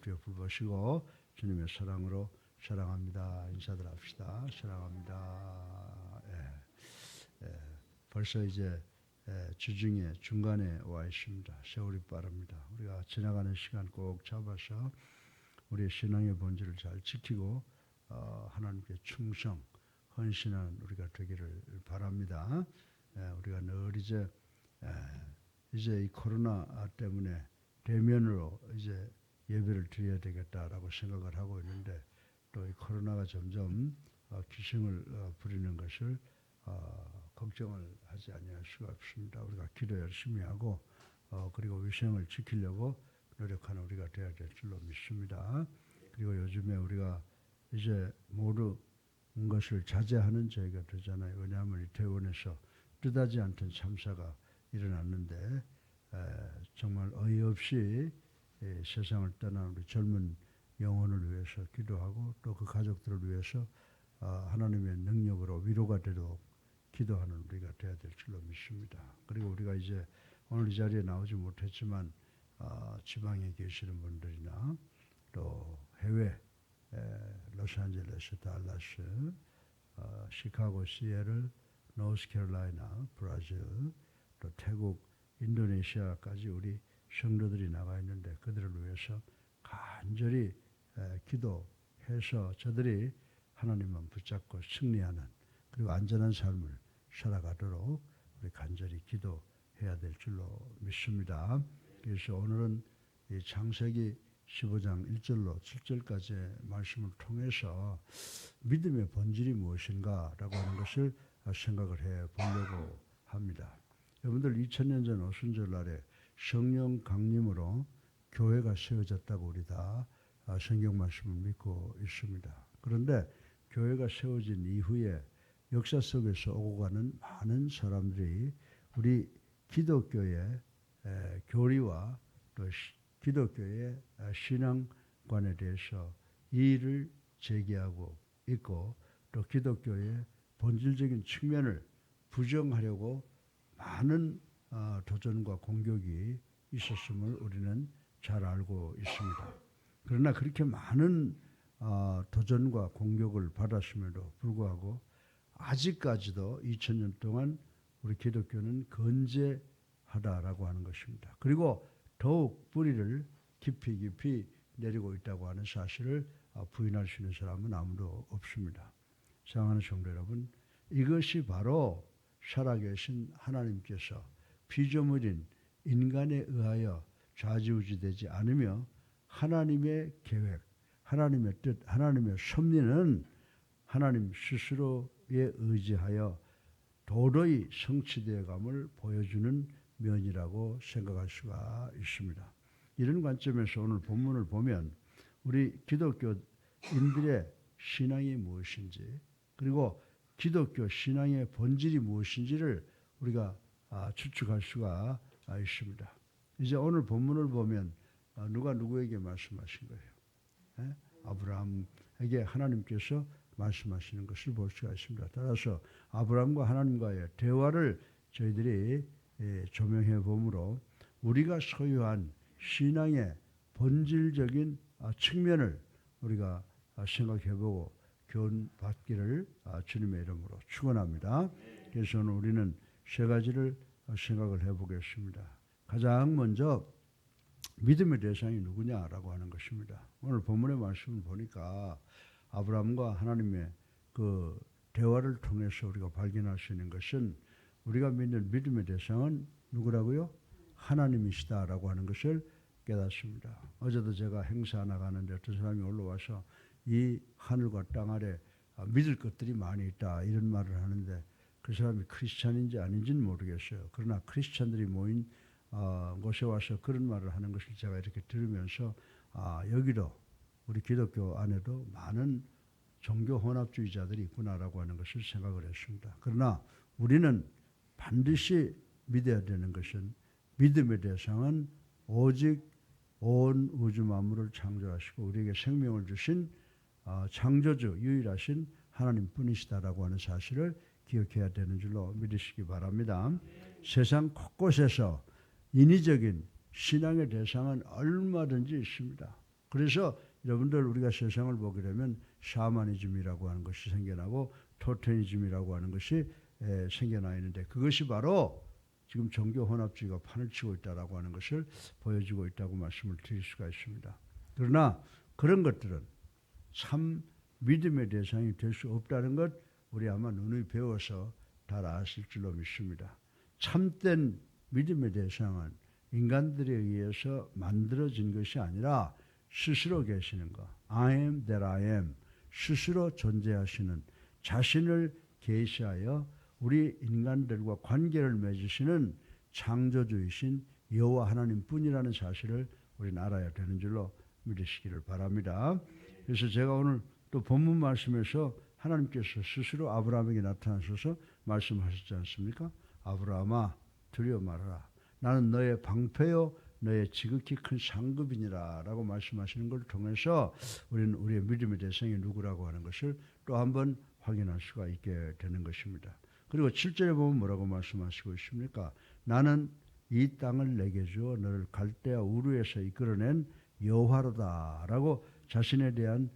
엎드려 굴보시고 주님의 사랑으로 사랑합니다 인사들 합시다. 사랑합니다. 벌써 이제 주중에 중간에 와 있습니다. 세월이 빠릅니다. 우리가 지나가는 시간 꼭 잡아서 우리의 신앙의 본질을 잘 지키고 하나님께 충성, 헌신한 우리가 되기를 바랍니다. 우리가 늘 이제 이 코로나 때문에 대면으로 이제 예배를 드려야 되겠다라고 생각을 하고 있는데 또 이 코로나가 점점 기승을 부리는 것을 걱정을 하지 아니할 수가 없습니다. 우리가 기도 열심히 하고 그리고 위생을 지키려고 노력하는 우리가 되어야 될 줄로 믿습니다. 그리고 요즘에 우리가 이제 모든 것을 자제하는 저희가 되잖아요. 왜냐하면 이태원에서 뜻하지 않던 참사가 일어났는데 정말 어이없이 세상을 떠난 우리 젊은 영혼을 위해서 기도하고 또 그 가족들을 위해서 하나님의 능력으로 위로가 되도록 기도하는 우리가 되어야 될 줄로 믿습니다. 그리고 우리가 이제 오늘 이 자리에 나오지 못했지만 지방에 계시는 분들이나 또 해외 로스앤젤레스, 달라스, 시카고, 시애틀, 노스캐롤라이나, 브라질, 또 태국, 인도네시아까지 우리 성도들이 나가 있는데 그들을 위해서 간절히 기도해서 저들이 하나님만 붙잡고 승리하는 그리고 안전한 삶을 살아가도록 우리 간절히 기도해야 될 줄로 믿습니다. 그래서 오늘은 이 창세기 15장 1절로 7절까지의 말씀을 통해서 믿음의 본질이 무엇인가라고 하는 것을 생각을 해 보려고 합니다. 여러분들 2000년 전 오순절날에 성령 강림으로 교회가 세워졌다고 우리 다 성경 말씀을 믿고 있습니다. 그런데 교회가 세워진 이후에 역사 속에서 오고 가는 많은 사람들이 우리 기독교의 교리와 또 기독교의 신앙관에 대해서 이의를 제기하고 있고 또 기독교의 본질적인 측면을 부정하려고 많은 도전과 공격이 있었음을 우리는 잘 알고 있습니다. 그러나 그렇게 많은 도전과 공격을 받았음에도 불구하고 아직까지도 2000년 동안 우리 기독교는 건재하다라고 하는 것입니다. 그리고 더욱 뿌리를 깊이 내리고 있다고 하는 사실을 부인할 수 있는 사람은 아무도 없습니다. 사랑하는 성도 여러분, 이것이 바로 살아계신 하나님께서 피조물인 인간에 의하여 좌지우지되지 않으며 하나님의 계획, 하나님의 뜻, 하나님의 섭리는 하나님 스스로에 의지하여 도저히 성취되어감을 보여주는 면이라고 생각할 수가 있습니다. 이런 관점에서 오늘 본문을 보면 우리 기독교인들의 신앙이 무엇인지 그리고 기독교 신앙의 본질이 무엇인지를 우리가 추측할 수가 있습니다. 이제 오늘 본문을 보면 누가 누구에게 말씀하신 거예요? 아브라함에게 하나님께서 말씀하시는 것을 볼 수가 있습니다. 따라서 아브라함과 하나님과의 대화를 저희들이 조명해 보므로 우리가 소유한 신앙의 본질적인 측면을 우리가 생각해보고 교훈받기를 주님의 이름으로 축원합니다. 그래서 오늘 우리는 세 가지를 생각을 해보겠습니다. 가장 먼저 믿음의 대상이 누구냐라고 하는 것입니다. 오늘 본문의 말씀을 보니까 아브라함과 하나님의 그 대화를 통해서 우리가 발견할 수 있는 것은 우리가 믿는 믿음의 대상은 누구라고요? 하나님이시다라고 하는 것을 깨닫습니다. 어제도 제가 행사 나가는데 어떤 사람이 올라와서 이 하늘과 땅 아래 믿을 것들이 많이 있다 이런 말을 하는데 그 사람이 크리스찬인지 아닌지는 모르겠어요. 그러나 크리스찬들이 모인 곳에 와서 그런 말을 하는 것을 제가 이렇게 들으면서 여기도 우리 기독교 안에도 많은 종교 혼합주의자들이 있구나라고 하는 것을 생각을 했습니다. 그러나 우리는 반드시 믿어야 되는 것은 믿음의 대상은 오직 온 우주 만물을 창조하시고 우리에게 생명을 주신 창조주 유일하신 하나님뿐이시다라고 하는 사실을 기억해야 되는 줄로 믿으시기 바랍니다. 세상 곳곳에서 인위적인 신앙의 대상은 얼마든지 있습니다. 그래서 여러분들 우리가 세상을 보게 되면 샤머니즘이라고 하는 것이 생겨나고 토테니즘이라고 하는 것이 생겨나 있는데 그것이 바로 지금 종교 혼합주의가 판을 치고 있다라고 하는 것을 보여주고 있다고 말씀을 드릴 수가 있습니다. 그러나 그런 것들은 참 믿음의 대상이 될 수 없다는 것 우리 아마 누누이 배워서 잘 아실 줄로 믿습니다. 참된 믿음의 대상은 인간들에 의해서 만들어진 것이 아니라 스스로 계시는 것, I am that I am, 스스로 존재하시는 자신을 계시하여 우리 인간들과 관계를 맺으시는 창조주이신 여호와 하나님뿐이라는 사실을 우리는 알아야 되는 줄로 믿으시기를 바랍니다. 그래서 제가 오늘 또 본문 말씀에서 하나님께서 스스로 아브라함에게 나타나셔서 말씀하셨지 않습니까? 아브라함아 두려워 말아라. 나는 너의 방패요 너의 지극히 큰 상급이니라 라고 말씀하시는 걸 통해서 우리는 우리의 믿음의 대상이 누구라고 하는 것을 또 한번 확인할 수가 있게 되는 것입니다. 그리고 7절에 보면 뭐라고 말씀하시고 있습니까? 나는 이 땅을 내게 주어 너를 갈대아 우르에서 이끌어낸 여호와로다 라고 자신에 대한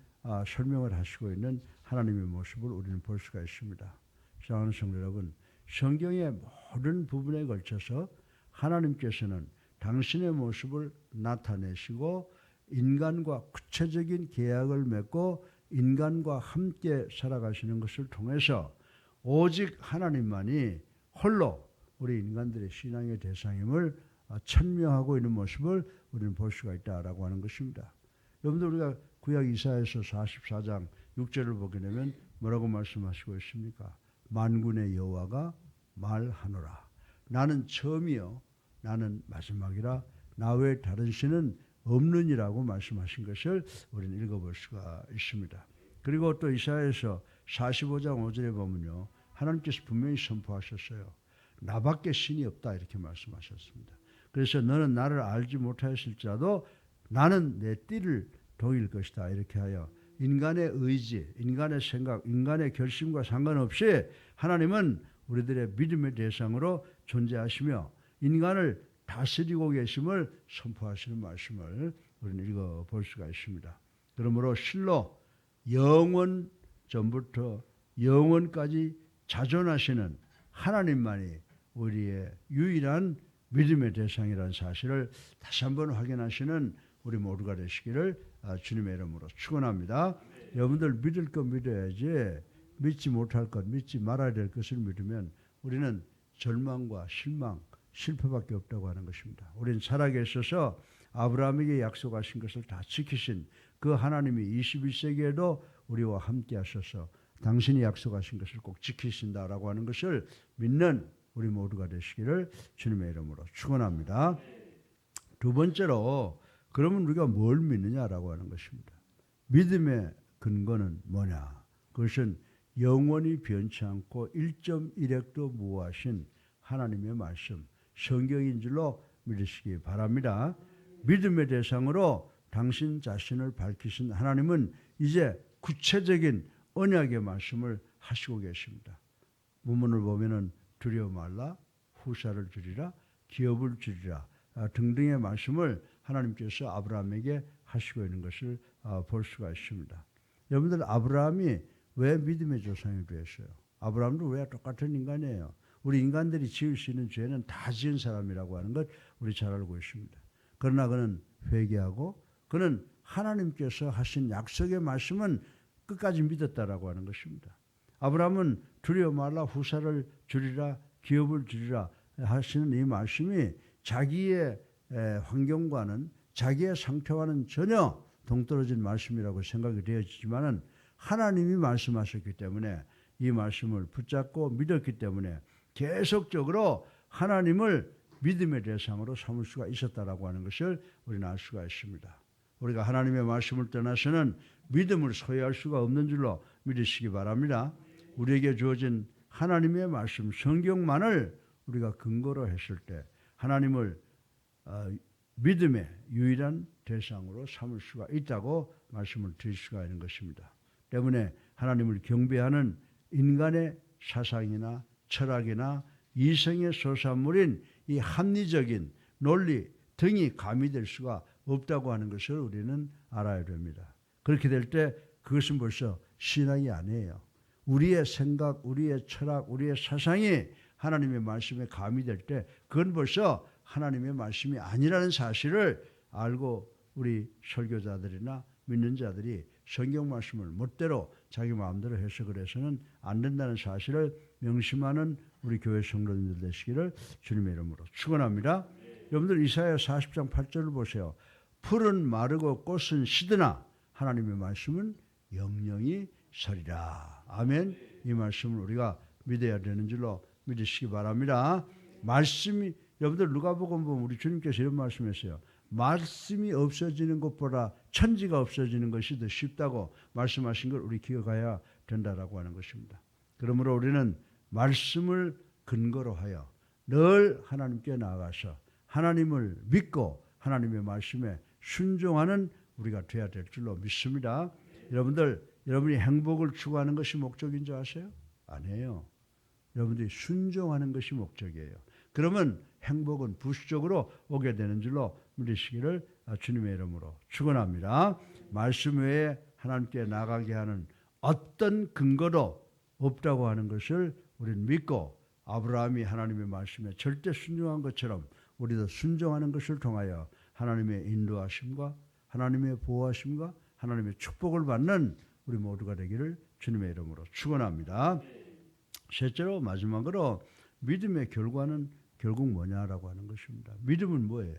설명을 하시고 있는 하나님의 모습을 우리는 볼 수가 있습니다. 사랑하는 성도 여러분, 성경의 모든 부분에 걸쳐서 하나님께서는 당신의 모습을 나타내시고 인간과 구체적인 계약을 맺고 인간과 함께 살아가시는 것을 통해서 오직 하나님만이 홀로 우리 인간들의 신앙의 대상임을 천명하고 있는 모습을 우리는 볼 수가 있다라고 하는 것입니다. 여러분들 우리가 구약 이사야서 44장 6절을 보게 되면 뭐라고 말씀하시고 있습니까? 만군의 여호와가 말하노라. 나는 처음이요 나는 마지막이라 나 외에 다른 신은 없느니라고 말씀하신 것을 우리는 읽어볼 수가 있습니다. 그리고 또 이사야서 45장 5절에 보면요. 하나님께서 분명히 선포하셨어요. 나밖에 신이 없다 이렇게 말씀하셨습니다. 그래서 너는 나를 알지 못하였을지라도 나는 내 띠를 동일 것이다 이렇게 하여 인간의 의지, 인간의 생각, 인간의 결심과 상관없이 하나님은 우리들의 믿음의 대상으로 존재하시며 인간을 다스리고 계심을 선포하시는 말씀을 우리는 읽어볼 수가 있습니다. 그러므로 실로 영원 전부터 영원까지 자존하시는 하나님만이 우리의 유일한 믿음의 대상이라는 사실을 다시 한번 확인하시는 우리 모두가 되시기를 주님의 이름으로 축원합니다. 여러분들 믿을 것 믿어야지 믿지 못할 것, 믿지 말아야 될 것을 믿으면 우리는 절망과 실망, 실패밖에 없다고 하는 것입니다. 우리는 살아계셔서 아브라함에게 약속하신 것을 다 지키신 그 하나님이 21세기에도 우리와 함께 하셔서 당신이 약속하신 것을 꼭 지키신다라고 하는 것을 믿는 우리 모두가 되시기를 주님의 이름으로 축원합니다. 두 번째로 그러면 우리가 뭘 믿느냐라고 하는 것입니다. 믿음의 근거는 뭐냐? 그것은 영원히 변치 않고 1.1핵도 무하신 하나님의 말씀, 성경인 줄로 믿으시기 바랍니다. 믿음의 대상으로 당신 자신을 밝히신 하나님은 이제 구체적인 언약의 말씀을 하시고 계십니다. 문문을 보면은 두려워 말라, 후사를 주리라, 기업을 주리라 등등의 말씀을 하나님께서 아브라함에게 하시고 있는 것을 볼 수가 있습니다. 여러분들 아브라함이 왜 믿음의 조상이 되었어요? 아브라함도 왜 똑같은 인간이에요? 우리 인간들이 지을 수 있는 죄는 다 지은 사람이라고 하는 것 우리 잘 알고 있습니다. 그러나 그는 회개하고 그는 하나님께서 하신 약속의 말씀은 끝까지 믿었다라고 하는 것입니다. 아브라함은 두려워 말라 후사를 주리라 기업을 주리라 하시는 이 말씀이 자기의 환경과는 자기의 상태와는 전혀 동떨어진 말씀이라고 생각이 되어지지만은 하나님이 말씀하셨기 때문에 이 말씀을 붙잡고 믿었기 때문에 계속적으로 하나님을 믿음의 대상으로 삼을 수가 있었다라고 하는 것을 우리는 알 수가 있습니다. 우리가 하나님의 말씀을 떠나서는 믿음을 소유할 수가 없는 줄로 믿으시기 바랍니다. 우리에게 주어진 하나님의 말씀 성경만을 우리가 근거로 했을 때 하나님을 믿음의 유일한 대상으로 삼을 수가 있다고 말씀을 드릴 수가 있는 것입니다. 때문에 하나님을 경배하는 인간의 사상이나 철학이나 이성의 소산물인 이 합리적인 논리 등이 가미될 수가 없다고 하는 것을 우리는 알아야 됩니다. 그렇게 될 때 그것은 벌써 신앙이 아니에요. 우리의 생각, 우리의 철학, 우리의 사상이 하나님의 말씀에 가미될 때 그건 벌써 하나님의 말씀이 아니라는 사실을 알고 우리 설교자들이나 믿는 자들이 성경 말씀을 멋대로 자기 마음대로 해석을 해서는 안 된다는 사실을 명심하는 우리 교회 성도님들 되시기를 주님의 이름으로 축원합니다. 여러분들 이사야 40장 8절을 보세요. 풀은 마르고 꽃은 시드나 하나님의 말씀은 영영이 서리라. 아멘. 이 말씀을 우리가 믿어야 되는 줄로 믿으시기 바랍니다. 말씀이 여러분들 누가복음 보면 우리 주님께서 이런 말씀했어요. 말씀이 없어지는 것보다 천지가 없어지는 것이 더 쉽다고 말씀하신 걸 우리 기억해야 된다라고 하는 것입니다. 그러므로 우리는 말씀을 근거로 하여 늘 하나님께 나아가서 하나님을 믿고 하나님의 말씀에 순종하는 우리가 되어야 될 줄로 믿습니다. 여러분들, 여러분이 행복을 추구하는 것이 목적인 줄 아세요? 아니에요. 여러분들이 순종하는 것이 목적이에요. 그러면 행복은 부수적으로 오게 되는 줄로 믿으시기를 주님의 이름으로 축원합니다. 말씀 외에 하나님께 나가게 하는 어떤 근거도 없다고 하는 것을 우리는 믿고 아브라함이 하나님의 말씀에 절대 순종한 것처럼 우리도 순종하는 것을 통하여 하나님의 인도하심과 하나님의 보호하심과 하나님의 축복을 받는 우리 모두가 되기를 주님의 이름으로 축원합니다. 셋째로 마지막으로 믿음의 결과는 결국 뭐냐라고 하는 것입니다. 믿음은 뭐예요?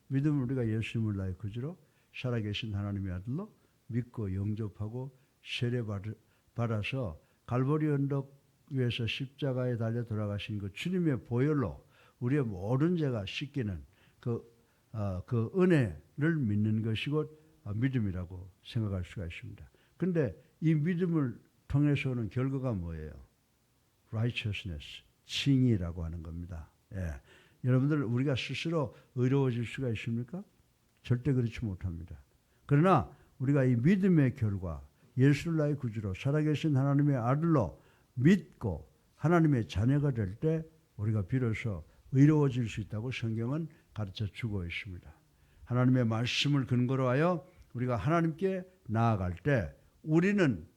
믿음은 우리가 예수님을 나의 구주로 살아계신 하나님의 아들로 믿고 영접하고 세례받아서 갈보리 언덕 위에서 십자가에 달려 돌아가신 그 주님의 보혈로 우리의 모든 죄가 씻기는 그 은혜를 믿는 것이 곧 믿음이라고 생각할 수가 있습니다. 그런데 이 믿음을 통해서 오는 결과가 뭐예요? righteousness, 칭의라고 하는 겁니다. 예. 여러분들 우리가 스스로 의로워질 수가 있습니까? 절대 그렇지 못합니다. 그러나 우리가 이 믿음의 결과 예수를 나의 구주로 살아계신 하나님의 아들로 믿고 하나님의 자녀가 될 때 우리가 비로소 의로워질 수 있다고 성경은 가르쳐 주고 있습니다. 하나님의 말씀을 근거로 하여 우리가 하나님께 나아갈 때 우리는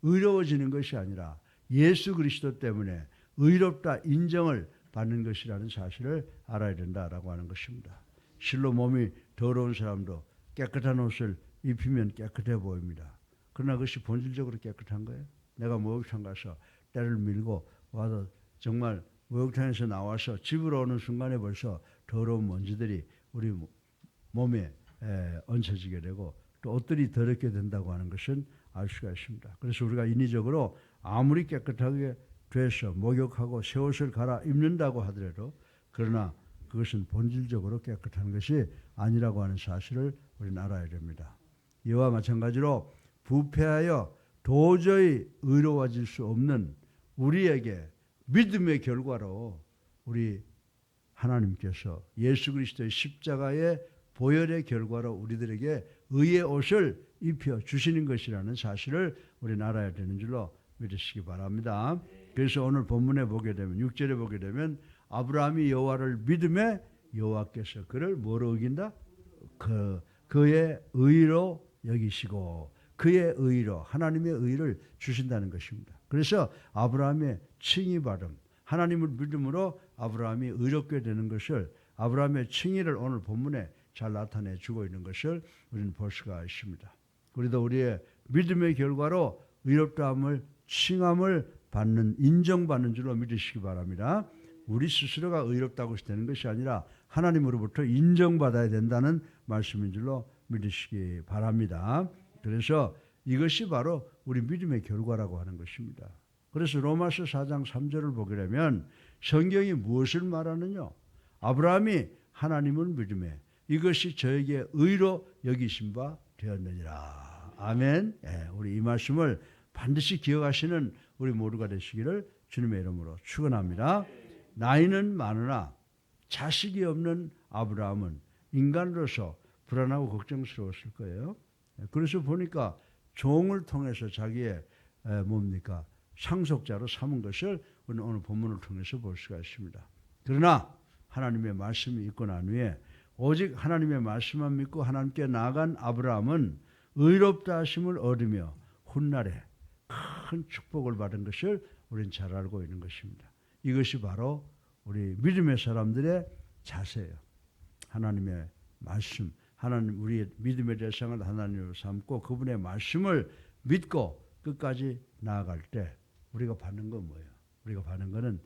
의로워지는 것이 아니라 예수 그리스도 때문에 의롭다 인정을 받는 것이라는 사실을 알아야 된다라고 하는 것입니다. 실로 몸이 더러운 사람도 깨끗한 옷을 입히면 깨끗해 보입니다. 그러나 그것이 본질적으로 깨끗한 거예요. 내가 목욕탕 가서 때를 밀고 와서 정말 목욕탕에서 나와서 집으로 오는 순간에 벌써 더러운 먼지들이 우리 몸에 얹혀지게 되고 또 옷들이 더럽게 된다고 하는 것은 알 수가 있습니다. 그래서 우리가 인위적으로 아무리 깨끗하게 돼서 목욕하고 새 옷을 갈아입는다고 하더라도 그러나 그것은 본질적으로 깨끗한 것이 아니라고 하는 사실을 우리는 알아야 됩니다. 이와 마찬가지로 부패하여 도저히 의로워질 수 없는 우리에게 믿음의 결과로 우리 하나님께서 예수 그리스도의 십자가의 보혈의 결과로 우리들에게 의의 옷을 입혀 주시는 것이라는 사실을 우리는 알아야 되는 줄로 믿으시기 바랍니다. 그래서 오늘 본문에 보게 되면 6절에 보게 되면 아브라함이 여호와를 믿음에 여호와께서 그를 뭐로 여긴다? 그의 의로 여기시고 그의 의로 하나님의 의를 주신다는 것입니다. 그래서 아브라함의 칭의받음 하나님을 믿음으로 아브라함이 의롭게 되는 것을 아브라함의 칭의를 오늘 본문에 잘 나타내 주고 있는 것을 우리는 볼 수가 있습니다. 우리도 우리의 믿음의 결과로 의롭다함을 칭함을 받는 인정받는 줄로 믿으시기 바랍니다. 우리 스스로가 의롭다고 되는 것이 아니라 하나님으로부터 인정받아야 된다는 말씀인 줄로 믿으시기 바랍니다. 그래서 이것이 바로 우리 믿음의 결과라고 하는 것입니다. 그래서 로마서 4장 3절을 보게 되면 성경이 무엇을 말하느냐? 아브라함이 하나님을 믿음에 이것이 저에게 의로 여기신 바 되었느니라. 아멘. 예, 우리 이 말씀을 반드시 기억하시는 우리 모두가 되시기를 주님의 이름으로 축원합니다. 나이는 많으나 자식이 없는 아브라함은 인간으로서 불안하고 걱정스러웠을 거예요. 그래서 보니까 종을 통해서 자기의 상속자로 삼은 것을 오늘 본문을 통해서 볼 수가 있습니다. 그러나 하나님의 말씀이 있고 난 후에 오직 하나님의 말씀만 믿고 하나님께 나아간 아브라함은 의롭다 하심을 얻으며 훗날에 큰 축복을 받은 것을 우리는 잘 알고 있는 것입니다. 이것이 바로 우리 믿음의 사람들의 자세예요. 하나님의 말씀, 하나님 우리의 믿음의 대상을 하나님으로 삼고 그분의 말씀을 믿고 끝까지 나아갈 때 우리가 받는 건 뭐예요? 우리가 받는 거는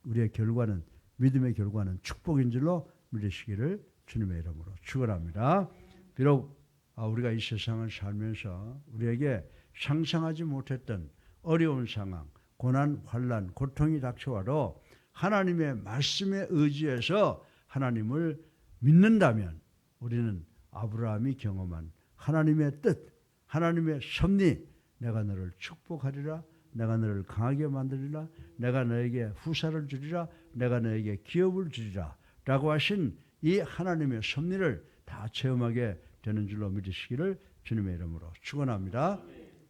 우리의 결과는 믿음의 결과는 축복인 줄로 믿으시기를 주님의 이름으로 축원합니다. 비록 우리가 이 세상을 살면서 우리에게 상상하지 못했던 어려운 상황, 고난, 환난, 고통이 닥쳐와도 하나님의 말씀에 의지해서 하나님을 믿는다면 우리는 아브라함이 경험한 하나님의 뜻, 하나님의 섭리, 내가 너를 축복하리라, 내가 너를 강하게 만들리라, 내가 너에게 후사를 주리라, 내가 너에게 기업을 주리라 라고 하신 이 하나님의 섭리를 다 체험하게 되는 줄로 믿으시기를 주님의 이름으로 축원합니다.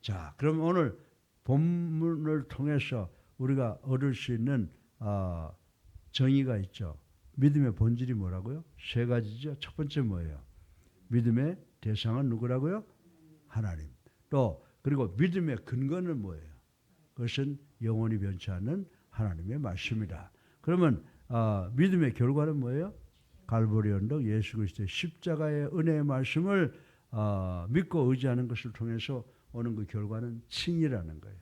자, 그럼 오늘 본문을 통해서 우리가 얻을 수 있는 정의가 있죠. 믿음의 본질이 뭐라고요? 세 가지죠. 첫 번째 뭐예요? 믿음의 대상은 누구라고요? 하나님. 또 그리고 믿음의 근거는 뭐예요? 그것은 영원히 변치 않는 하나님의 말씀이다. 그러면 믿음의 결과는 뭐예요? 갈보리 언덕 예수 그리스도의 십자가의 은혜의 말씀을 믿고 의지하는 것을 통해서 오는 그 결과는 칭이라는 거예요.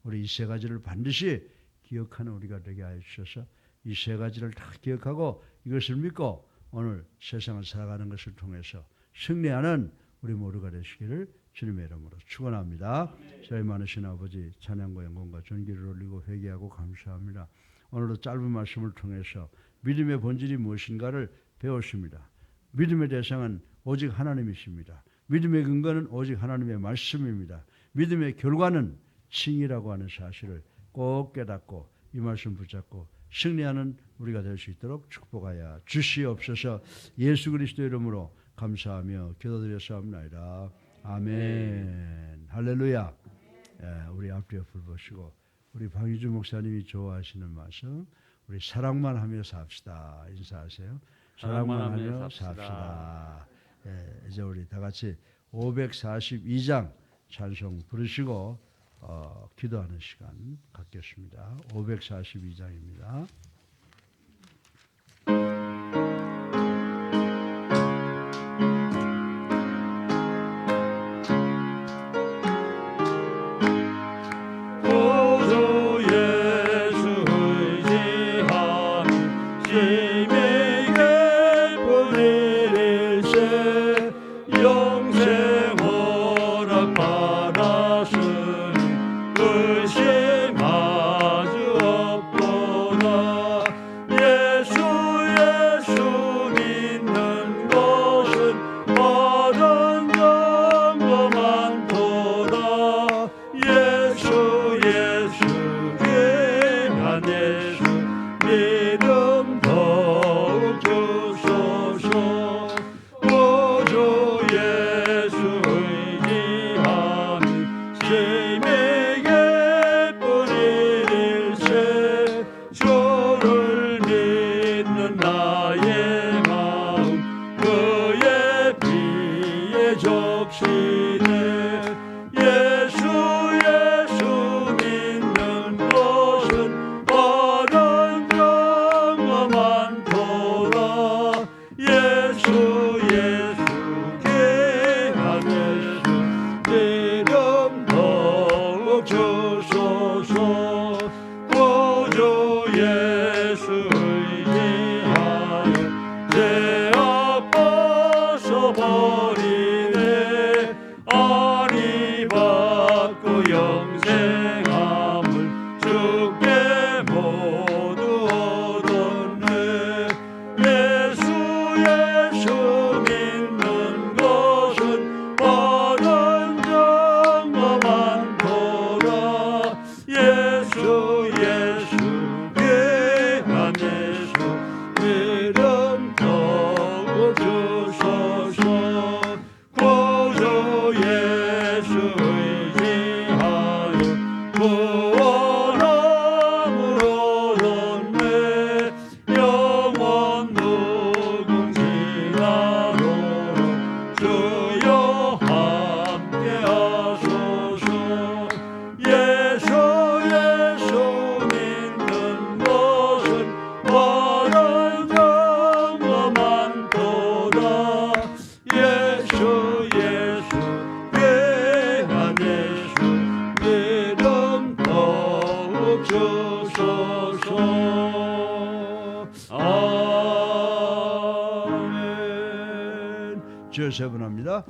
우리 이 세 가지를 반드시 기억하는 우리가 되게 하여 주셔서 이 세 가지를 다 기억하고 이것을 믿고 오늘 세상을 살아가는 것을 통해서 승리하는 우리 모두가 되시기를 주님의 이름으로 축원합니다. 저희 많으신 아버지 찬양과 영광과 존귀를 올리고 회개하고 감사합니다. 오늘도 짧은 말씀을 통해서 믿음의 본질이 무엇인가를 배웠습니다. 믿음의 대상은 오직 하나님이십니다. 믿음의 근거는 오직 하나님의 말씀입니다. 믿음의 결과는 칭이라고 하는 사실을 꼭 깨닫고 이 말씀 붙잡고 승리하는 우리가 될 수 있도록 축복하여 주시옵소서. 예수 그리스도 이름으로 감사하며 기도드렸사옵나이다. 아멘. 할렐루야. 우리 앞뒤에 불 보시고 우리 방희주 목사님이 좋아하시는 말씀 우리 사랑만 하며 삽시다. 인사하세요. 사랑만 하며 삽시다. 이제 우리 다 같이 542장 찬송 부르시고 기도하는 시간 갖겠습니다. 542장입니다. 영원 무궁지나 주여 세 번 합니다.